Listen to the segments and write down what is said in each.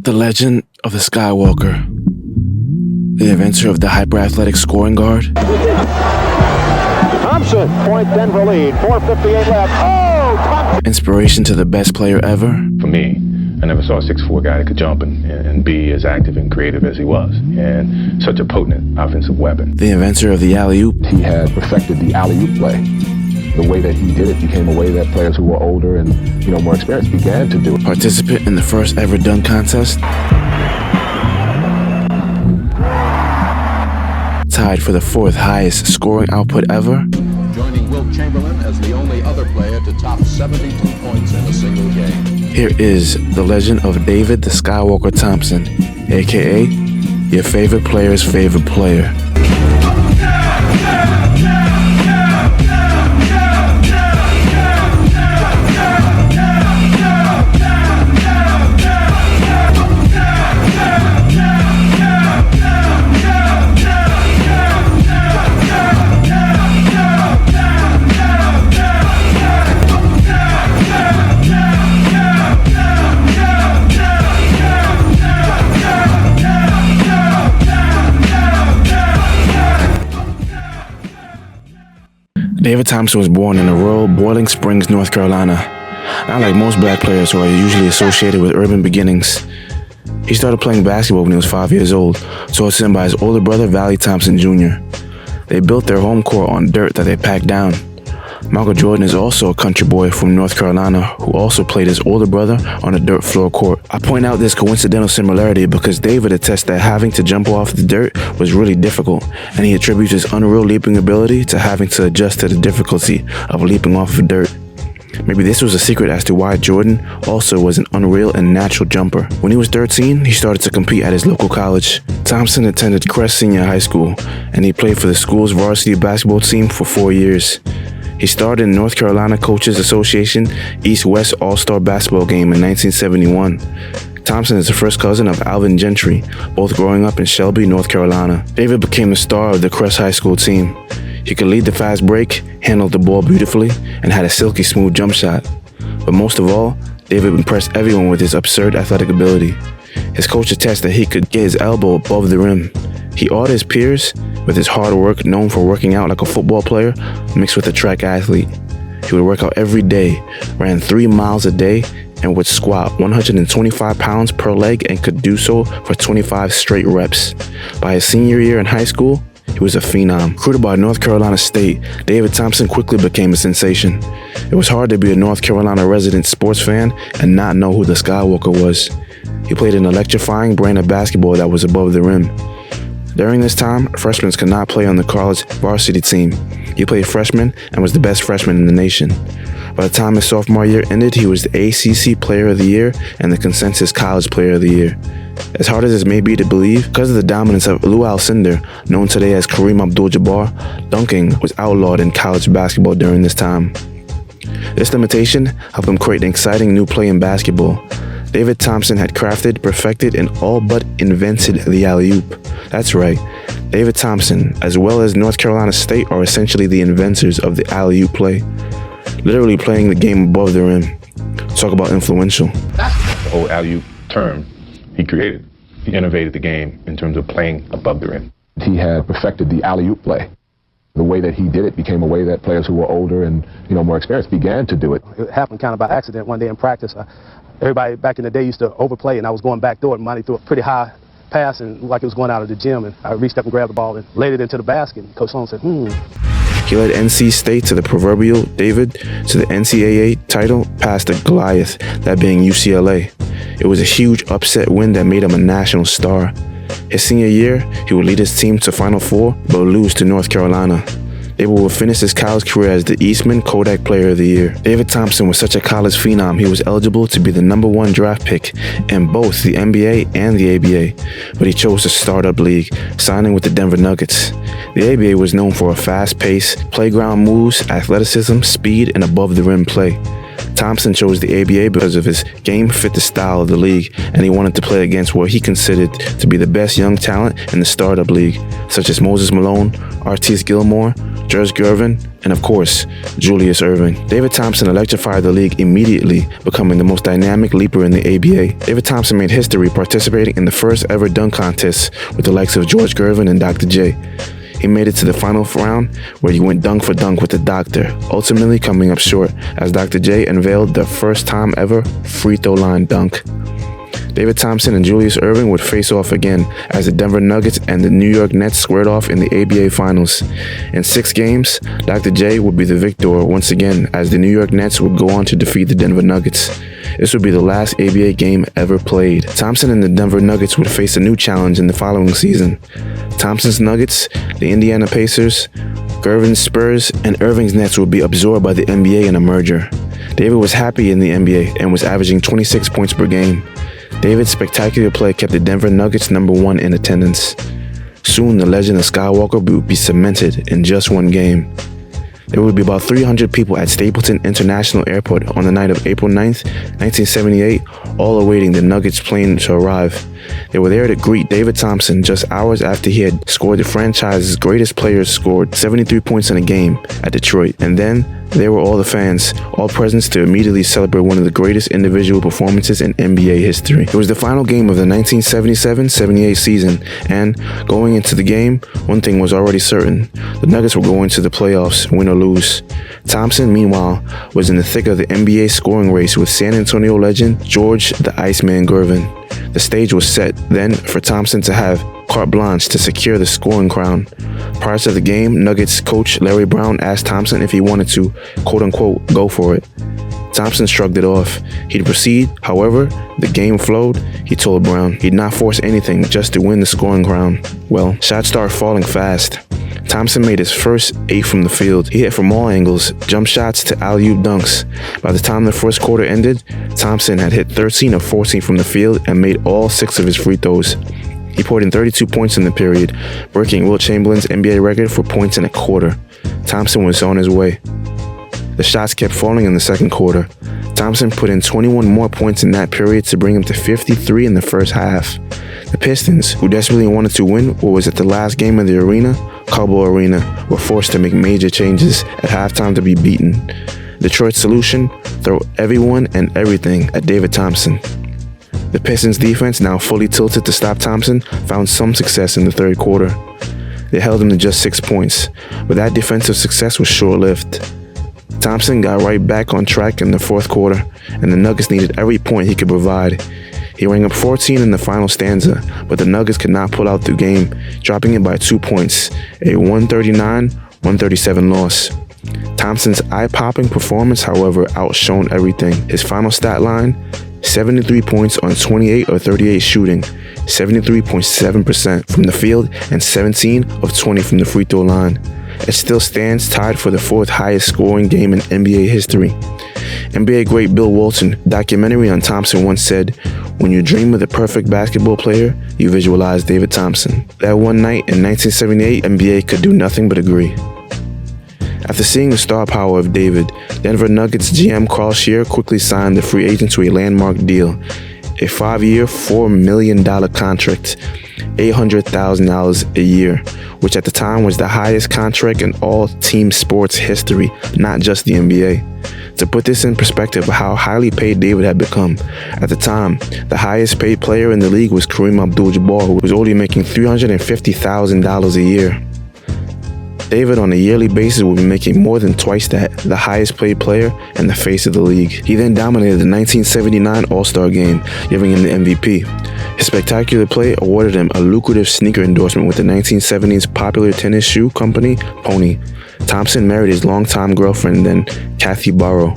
The legend of the SkyWalker, the inventor of the hyper-athletic scoring guard. Thompson, point Denver lead, 4:58 left. Oh, Thompson! Inspiration to the best player ever. For me, I never saw a 6'4" guy that could jump and be as active and creative as he was, and such a potent offensive weapon. The inventor of the alley-oop. He had perfected the alley-oop play. The way that he did it became a way that players who were older and more experienced began to do it. Participant in the first ever dunk contest. Tied for the fourth highest scoring output ever. Joining Wilt Chamberlain as the only other player to top 72 points in a single game. Here is the legend of David The SkyWalker Thompson, aka your favorite player's favorite player. David Thompson was born in rural Boiling Springs, North Carolina. Not like most black players who are usually associated with urban beginnings. He started playing basketball when he was 5 years old, taught to him by his older brother, Valley Thompson Jr. They built their home court on dirt that they packed down. Michael Jordan is also a country boy from North Carolina who also played his older brother on a dirt floor court. I point out this coincidental similarity because David attests that having to jump off the dirt was really difficult, and he attributes his unreal leaping ability to having to adjust to the difficulty of leaping off of dirt. Maybe this was a secret as to why Jordan also was an unreal and natural jumper. When he was 13, he started to compete at his local college. Thompson attended Crest Senior High School, and he played for the school's varsity basketball team for 4 years. He starred in North Carolina Coaches Association East-West All-Star Basketball Game in 1971. Thompson is the first cousin of Alvin Gentry, both growing up in Shelby, North Carolina. David became the star of the Crest High School team. He could lead the fast break, handled the ball beautifully, and had a silky smooth jump shot. But most of all, David impressed everyone with his absurd athletic ability. His coach attests that he could get his elbow above the rim. He awed his peers with his hard work, known for working out like a football player mixed with a track athlete. He would work out every day, ran 3 miles a day, and would squat 125 pounds per leg and could do so for 25 straight reps. By his senior year in high school, he was a phenom. Recruited by North Carolina State, David Thompson quickly became a sensation. It was hard to be a North Carolina resident sports fan and not know who the SkyWalker was. He played an electrifying brand of basketball that was above the rim. During this time, freshmen could not play on the college varsity team. He played freshman and was the best freshman in the nation. By the time his sophomore year ended, he was the ACC Player of the Year and the Consensus College Player of the Year. As hard as this may be to believe, because of the dominance of Lou Alcindor, known today as Kareem Abdul-Jabbar, dunking was outlawed in college basketball during this time. This limitation helped him create an exciting new play in basketball. David Thompson had crafted, perfected, and all but invented the alley-oop. That's right, David Thompson, as well as North Carolina State, are essentially the inventors of the alley-oop play, literally playing the game above the rim. Talk about influential. The whole alley-oop term he created. He innovated the game in terms of playing above the rim. He had perfected the alley-oop play. The way that he did it became a way that players who were older and more experienced began to do it. It happened kind of by accident one day in practice. Everybody back in the day used to overplay, and I was going back door, and Monty threw a pretty high pass, and like it was going out of the gym, and I reached up and grabbed the ball and laid it into the basket. And Coach Sloan said, He led NC State to the proverbial David to the NCAA title past the Goliath, that being UCLA. It was a huge upset win that made him a national star. His senior year, he would lead his team to Final Four, but lose to North Carolina. David would finish his college career as the Eastman Kodak Player of the Year. David Thompson was such a college phenom, he was eligible to be the #1 draft pick in both the NBA and the ABA, but he chose the startup league, signing with the Denver Nuggets. The ABA was known for a fast pace, playground moves, athleticism, speed, and above-the-rim play. Thompson chose the ABA because of his game fit the style of the league, and he wanted to play against what he considered to be the best young talent in the startup league, such as Moses Malone, Artis Gilmore, George Gervin, and of course, Julius Erving. David Thompson electrified the league immediately, becoming the most dynamic leaper in the ABA. David Thompson made history participating in the first ever dunk contest with the likes of George Gervin and Dr. J. He made it to the final round where he went dunk for dunk with the Doctor, ultimately coming up short as Dr. J unveiled the first time ever free throw line dunk. David Thompson and Julius Erving would face off again as the Denver Nuggets and the New York Nets squared off in the ABA Finals. In 6 games, Dr. J would be the victor once again as the New York Nets would go on to defeat the Denver Nuggets. This would be the last ABA game ever played. Thompson and the Denver Nuggets would face a new challenge in the following season. Thompson's Nuggets, the Indiana Pacers, Gervin's Spurs, and Erving's Nets would be absorbed by the NBA in a merger. David was happy in the NBA and was averaging 26 points per game. David's spectacular play kept the Denver Nuggets #1 in attendance. Soon, the legend of Skywalker would be cemented in just one game. There would be about 300 people at Stapleton International Airport on the night of April 9th, 1978, all awaiting the Nuggets plane to arrive. They were there to greet David Thompson just hours after he had scored the franchise's greatest players, scored 73 points in a game at Detroit. And then there were all the fans, all present to immediately celebrate one of the greatest individual performances in NBA history. It was the final game of the 1977-78 season, and going into the game, one thing was already certain. The Nuggets were going to the playoffs, win or lose. Thompson, meanwhile, was in the thick of the NBA scoring race with San Antonio legend George the Iceman Gervin. The stage was set then for Thompson to have carte blanche to secure the scoring crown. Prior to the game, Nuggets coach Larry Brown asked Thompson if he wanted to, quote-unquote, go for it. Thompson shrugged it off. He'd proceed, however, the game flowed. He told Brown he'd not force anything just to win the scoring crown. Well, shots started falling fast. Thompson made his first 8 from the field. He hit from all angles, jump shots to alley-oop dunks. By the time the first quarter ended, Thompson had hit 13 of 14 from the field and made all 6 of his free throws. He poured in 32 points in the period, breaking Wilt Chamberlain's NBA record for points in a quarter. Thompson was on his way. The shots kept falling in the second quarter. Thompson put in 21 more points in that period to bring him to 53 in the first half. The Pistons, who desperately wanted to win what was at the last game of the arena, Cobo Arena, were forced to make major changes at halftime to be beaten. Detroit's solution? Throw everyone and everything at David Thompson. The Pistons defense, now fully tilted to stop Thompson, found some success in the third quarter. They held him to just 6 points, but that defensive success was short-lived. Thompson got right back on track in the fourth quarter, and the Nuggets needed every point he could provide. He rang up 14 in the final stanza, but the Nuggets could not pull out the game, dropping it by 2 points, a 139-137 loss. Thompson's eye-popping performance, however, outshone everything. His final stat line, 73 points on 28 of 38 shooting, 73.7% from the field, and 17 of 20 from the free throw line. It still stands tied for the 4th highest scoring game in NBA history. NBA great Bill Walton documentary on Thompson once said, "When you dream of the perfect basketball player, you visualize David Thompson." That one night in 1978, NBA could do nothing but agree. After seeing the star power of David, Denver Nuggets GM Carl Scheer quickly signed the free agent to a landmark deal, a 5-year, $4 million contract, $800,000 a year, which at the time was the highest contract in all team sports history, not just the NBA. To put this in perspective of how highly paid David had become, at the time, the highest paid player in the league was Kareem Abdul-Jabbar, who was already making $350,000 a year. David on a yearly basis would be making more than twice that, the highest paid player and the face of the league. He then dominated the 1979 All-Star Game, giving him the MVP. His spectacular play awarded him a lucrative sneaker endorsement with the 1970s popular tennis shoe company, Pony. Thompson married his longtime girlfriend then, Kathy Barrow.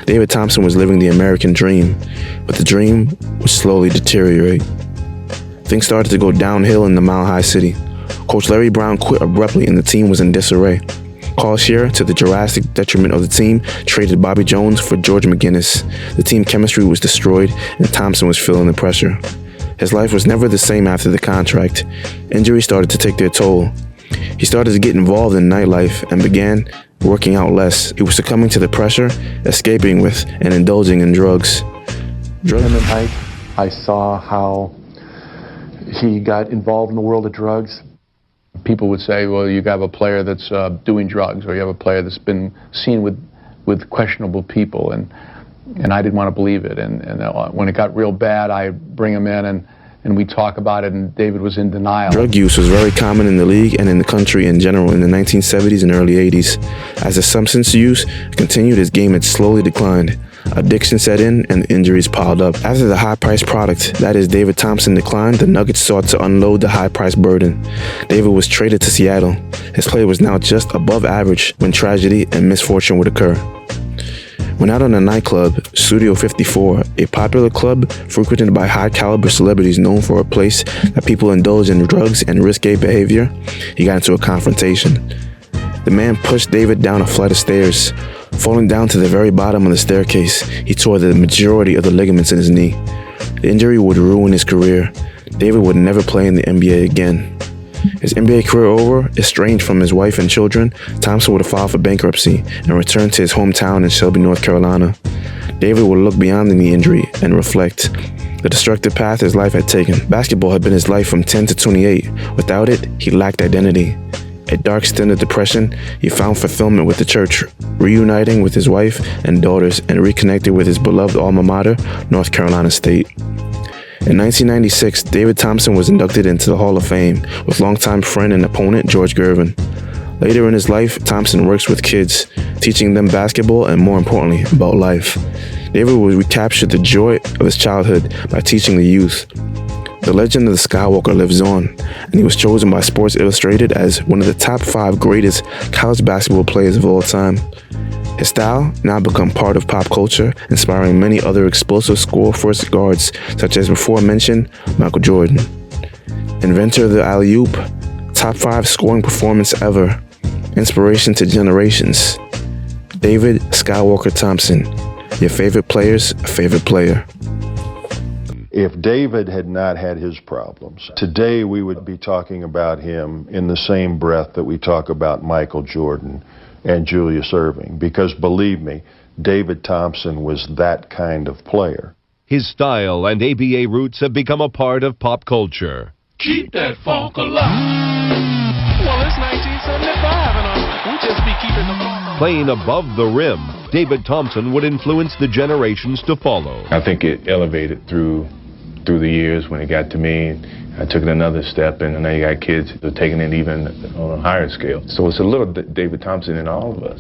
David Thompson was living the American dream, but the dream would slowly deteriorate. Things started to go downhill in the Mile High City. Coach Larry Brown quit abruptly and the team was in disarray. Carl Scheer, to the drastic detriment of the team, traded Bobby Jones for George McGinnis. The team chemistry was destroyed and Thompson was feeling the pressure. His life was never the same after the contract. Injuries started to take their toll. He started to get involved in nightlife and began working out less. He was succumbing to the pressure, escaping with, and indulging in drugs. Him and Ike, I saw how he got involved in the world of drugs. People would say, well, you have a player that's doing drugs, or you have a player that's been seen with questionable people, and I didn't want to believe it. And when it got real bad, I bring him in and we talk about it, and David was in denial. Drug use was very common in the league and in the country in general in the 1970s and early 80s. As the substance use continued, his game had slowly declined. Addiction set in and injuries piled up. After the high-priced product, that is David Thompson, declined, the Nuggets sought to unload the high-priced burden. David was traded to Seattle. His play was now just above average when tragedy and misfortune would occur. When out on a nightclub, Studio 54, a popular club frequented by high-caliber celebrities known for a place that people indulge in drugs and risque behavior, he got into a confrontation. The man pushed David down a flight of stairs. Falling down to the very bottom of the staircase, he tore the majority of the ligaments in his knee. The injury would ruin his career. David would never play in the NBA again. His NBA career over, estranged from his wife and children, Thompson would file for bankruptcy and return to his hometown in Shelby, North Carolina. David would look beyond the knee injury and reflect. The destructive path his life had taken. Basketball had been his life from 10 to 28. Without it, he lacked identity. A dark stint of depression, he found fulfillment with the church, reuniting with his wife and daughters and reconnected with his beloved alma mater, North Carolina State. In 1996, David Thompson was inducted into the Hall of Fame with longtime friend and opponent George Gervin. Later in his life, Thompson works with kids, teaching them basketball and, more importantly, about life. David would recapture the joy of his childhood by teaching the youth. The legend of the Skywalker lives on, and he was chosen by Sports Illustrated as one of the top 5 greatest college basketball players of all time. His style now become part of pop culture, inspiring many other explosive score-first guards, such as before-mentioned Michael Jordan. Inventor of the alley-oop, top 5 scoring performance ever, inspiration to generations. David SkyWalker Thompson, your favorite player's favorite player. If David had not had his problems, today we would be talking about him in the same breath that we talk about Michael Jordan and Julius Erving, because believe me, David Thompson was that kind of player. His style and ABA roots have become a part of pop culture. Keep that funk alive. Well, it's 1975 and we just be keeping the funk alive. Playing above the rim, David Thompson would influence the generations to follow. I think it elevated through the years. When it got to me, I took it another step, and now you got kids who are taking it even on a higher scale. So it's a little David Thompson in all of us.